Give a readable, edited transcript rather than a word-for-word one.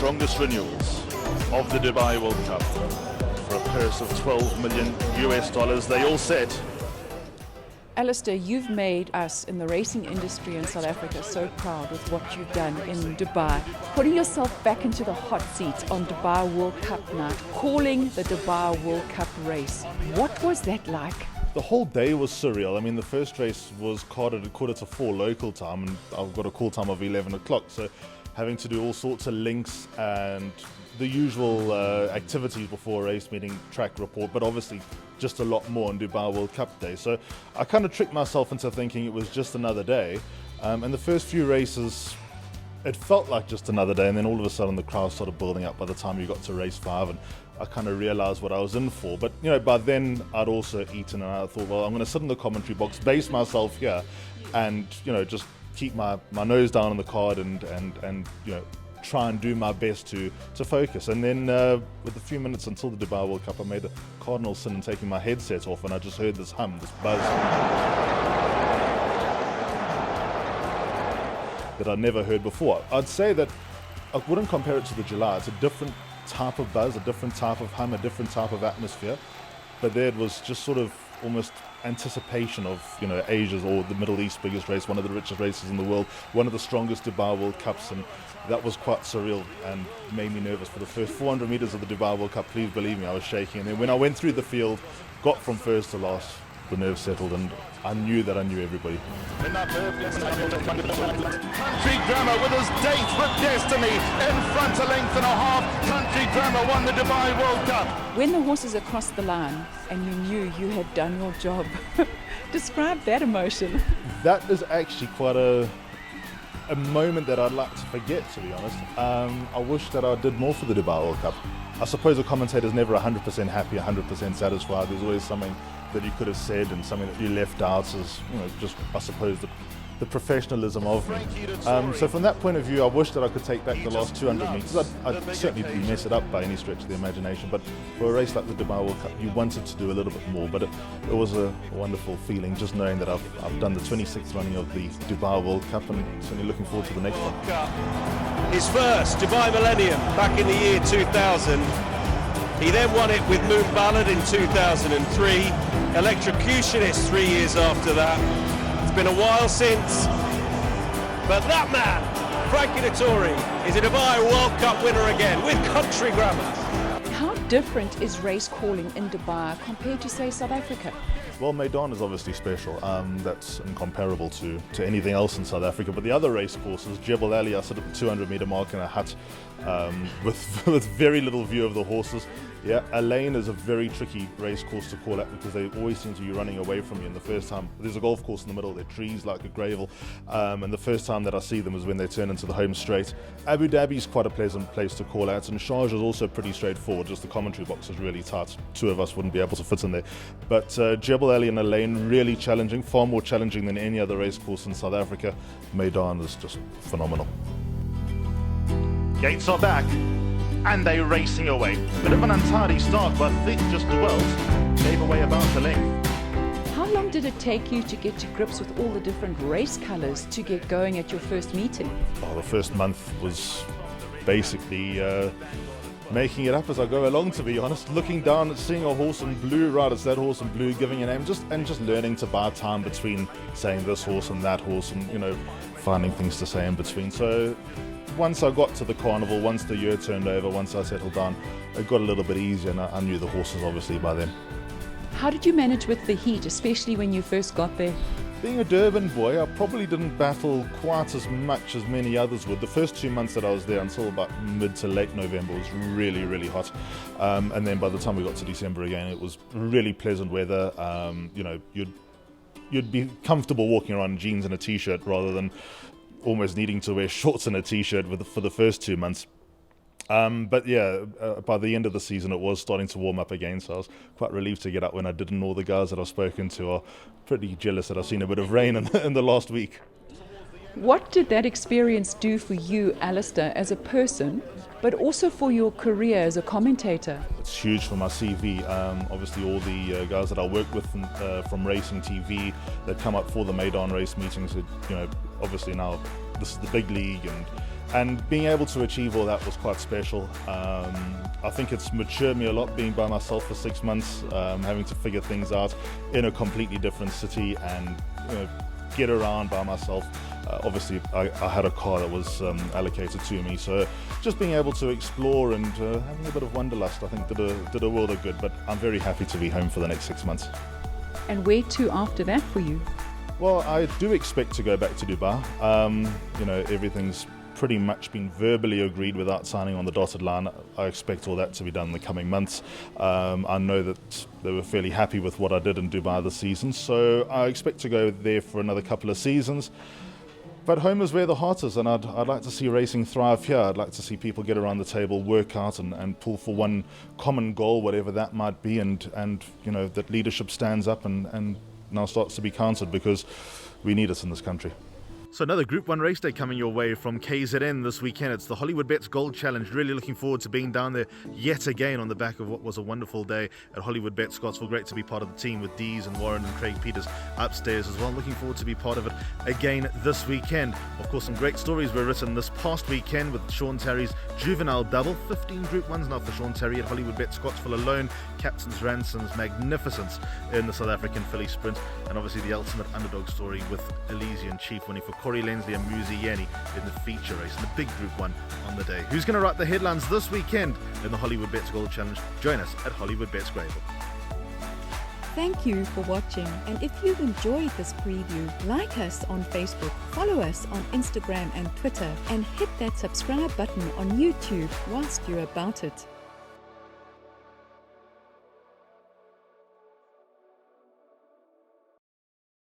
strongest renewals of the Dubai World Cup for a purse of $12 million US. They all set. Alistair, you've made us in the racing industry in South Africa so proud with what you've done in Dubai. Putting yourself back into the hot seat on Dubai World Cup night, calling the Dubai World Cup race. What was that like? The whole day was surreal. I mean, the first race was carded at 4:45 local time, and I've got a call time of 11 o'clock. So having to do all sorts of links and the usual activities before a race, meeting, track report, but obviously just a lot more on Dubai World Cup Day. So I kind of tricked myself into thinking it was just another day. And the first few races, it felt like just another day, and then all of a sudden the crowd started building up by the time you got to race 5, and I kind of realized what I was in for. But you know, by then I'd also eaten, and I thought, well, I'm going to sit in the commentary box, base myself here, and you know, just keep my nose down on the card and you know, try and do my best to focus. And then with a few minutes until the Dubai World Cup, I made a cardinal sin in taking my headset off, and I just heard this hum, this buzz that I'd never heard before. I'd say that I wouldn't compare it to the July. It's a different type of buzz, a different type of hum, a different type of atmosphere. But there it was just sort of almost anticipation of, you know, Asia's or the Middle East's biggest race, one of the richest races in the world, one of the strongest Dubai World Cups, and that was quite surreal and made me nervous for the first 400 meters of the Dubai World Cup. Please believe me, I was shaking. And then when I went through the field, got from first to last, the nerves settled, and I knew that I knew everybody. Country Grammar with his date with destiny in front a length and a half. Country Grammar won the Dubai World Cup. When the horses crossed the line and you knew you had done your job, describe that emotion. That is actually quite a moment that I'd like to forget, to be honest. I wish that I did more for the Dubai World Cup. I suppose a commentator's never 100% happy, 100% satisfied. There's always something that you could have said and something that you left out as, you know, just, I suppose, the professionalism of me. So from that point of view, I wish that I could take back the last 200 metres. I certainly didn't mess it up by any stretch of the imagination, but for a race like the Dubai World Cup, you wanted to do a little bit more. But it was a wonderful feeling just knowing that I've done the 26th running of the Dubai World Cup, and certainly looking forward to the next one. His first Dubai Millennium back in the year 2000. He then won it with Moon Ballad in 2003. Electrocutionist 3 years after that. It's been a while since, but that man, Frankie Dettori, is a Dubai World Cup winner again with Country Grammar. How different is race calling in Dubai compared to, say, South Africa? Well, Maidan is obviously special. That's incomparable to anything else in South Africa. But the other race courses, Jebel Ali, I sit at the 200-meter mark in a hut with very little view of the horses. Yeah, Lane is a very tricky race course to call at because they always seem to be running away from you. And the first time, there's a golf course in the middle, there are trees like a gravel. And the first time that I see them is when they turn into the home straight. Abu Dhabi is quite a pleasant place to call at, and Sharjah is also pretty straightforward, just the commentary box is really tight. 2 of us wouldn't be able to fit in there. But Jebel Ali and Lane, really challenging, far more challenging than any other race course in South Africa. Maidan is just phenomenal. Gates are back, and they're racing away. Bit of an untidy start, but Thick just dwelt, gave away about the length. How long did it take you to get to grips with all the different race colours to get going at your first meeting? Oh, the first month was basically making it up as I go along, to be honest. Looking down at seeing a horse in blue, right, it's that horse in blue, giving a name, just learning to buy time between saying this horse and that horse, and you know, finding things to say in between. So once I got to the carnival, once the year turned over, once I settled down, it got a little bit easier, and I knew the horses obviously by then. How did you manage with the heat, especially when you first got there? Being a Durban boy, I probably didn't battle quite as much as many others would. The first 2 months that I was there until about mid to late November was really, really hot. And then by the time we got to December again, it was really pleasant weather. You know, you'd be comfortable walking around in jeans and a t-shirt rather than almost needing to wear shorts and a t-shirt for the first 2 months. But yeah, by the end of the season it was starting to warm up again, so I was quite relieved to get up when I did, and all the guys that I've spoken to are pretty jealous that I've seen a bit of rain in the last week. What did that experience do for you, Alistair, as a person, but also for your career as a commentator? It's huge for my CV. Obviously all the guys that I work with from Racing TV that come up for the Maidan race meetings, you know, obviously now this is the big league, and And being able to achieve all that was quite special. I think it's matured me a lot being by myself for 6 months, having to figure things out in a completely different city and get around by myself. Obviously, I had a car that was allocated to me, so just being able to explore and having a bit of wanderlust, I think did a world of good. But I'm very happy to be home for the next 6 months. And where to after that for you? Well, I do expect to go back to Dubai. Everything's pretty much been verbally agreed without signing on the dotted line. I expect all that to be done in the coming months. I know that they were fairly happy with what I did in Dubai this season, so I expect to go there for another couple of seasons. But home is where the heart is, and I'd like to see racing thrive here. I'd like to see people get around the table, work out and pull for one common goal, whatever that might be, and that leadership stands up and now starts to be counted, because we need it in this country. So another Group 1 race day coming your way from KZN this weekend. It's the HOLLYWOOdbets Gold Challenge. Really looking forward to being down there yet again on the back of what was a wonderful day at HOLLYWOOdbets Scottsville. Great to be part of the team with Dees and Warren and Craig Peters upstairs as well. Looking forward to be part of it again this weekend. Of course, some great stories were written this past weekend with Sean Terry's juvenile double. 15 Group 1s now for Sean Terry at HOLLYWOOdbets Scottsville alone. Captain's Ransom's magnificence in the South African filly sprint. And obviously the ultimate underdog story with Elysian Chief winning for Corey Lensley and Muzi Yeni in the feature race in the big Group 1 on the day. Who's going to write the headlines this weekend in the HOLLYWOOdbets Gold Challenge? Join us at HOLLYWOOdbets Grable. Thank you for watching, and if you've enjoyed this preview, like us on Facebook, follow us on Instagram and Twitter, and hit that subscribe button on YouTube whilst you're about it.